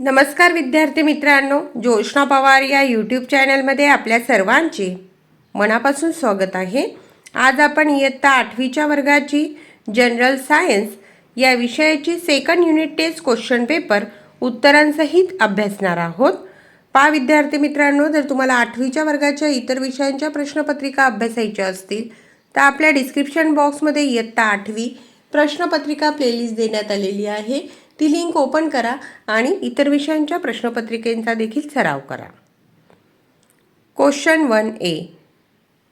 नमस्कार विद्यार्थी मित्रांनो, जोशना पवार या यूट्यूब चॅनलमध्ये आपल्या सर्वांचे मनापासून स्वागत आहे। आज आपण इयत्ता 8वीच्या वर्गाची जनरल सायन्स या विषयाची second unit test question paper उत्तरांसहित अभ्यासणार आहोत। पहा विद्यार्थी मित्रांनो, जर तुम्हाला 8वीच्या वर्गाच्या इतर विषयांच्या प्रश्नपत्रिका अभ्यासायच्या असतील तर आपल्या डिस्क्रिप्शन बॉक्समध्ये इयत्ता 8वी प्रश्नपत्रिका प्लेलिस्ट देण्यात आलेली आहे। ती लिंक ओपन करा आणि इतर विषयांच्या प्रश्नपत्रिकेचा देखील सराव करा। Question 1A,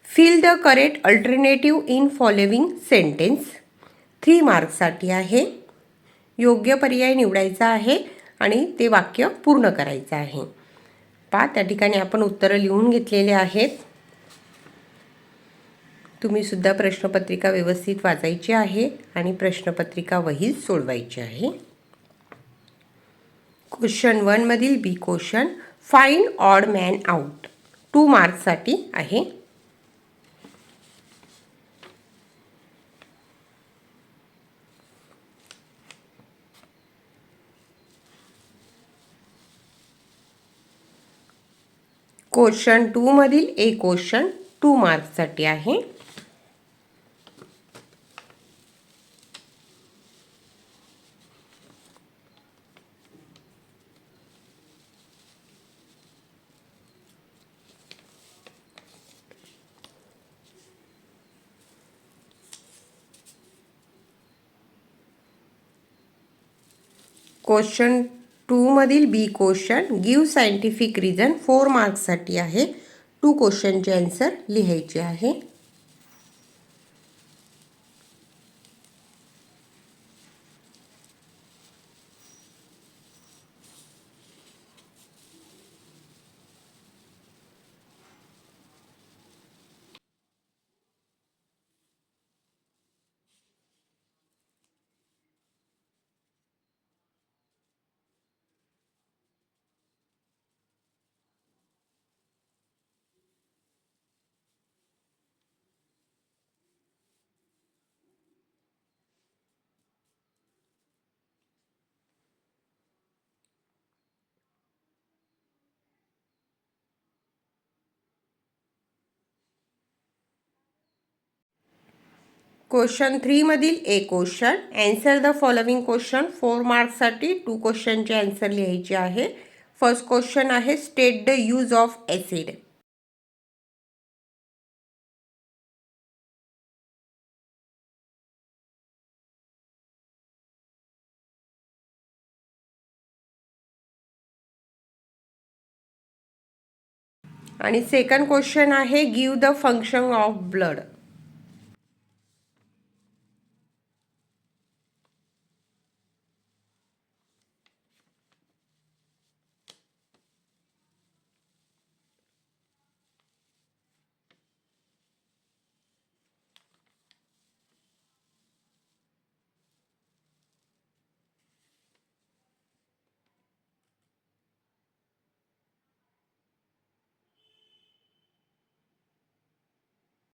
fill the correct alternative in following sentence. 3 मार्क्ससाठी आहे। योग्य पर्याय निवडायचा आहे आणि ते वाक्य पूर्ण करायचं आहे। पहा त्या ठिकाणी आपण उत्तरं लिहून घेतलेले आहेत। तुम्ही सुद्धा प्रश्नपत्रिका व्यवस्थित वाचायची आहे आणि प्रश्नपत्रिका वहीत सोडवायची आहे। क्वेश्चन 1 मधील B question, find odd man out, 2 मार्क्ससाठी आहे। क्वेश्चन 2 मधील ए क्वेश्चन 2 मार्क्ससाठी आहे। क्वेश्चन 2 मधील B question, give scientific reason, 4 मार्क्ससाठी आहे। 2 क्वेश्चनचे आन्सर लिहायचे आहे। क्वेश्चन 3 मधील A question, answer the following question, 4 मार्क्ससाठी 2 क्वेश्चनचे आन्सर लिहायचे आहे। फर्स्ट क्वेश्चन आहे, state the use of acid. आणि सेकंड क्वेश्चन आहे, give the function of blood.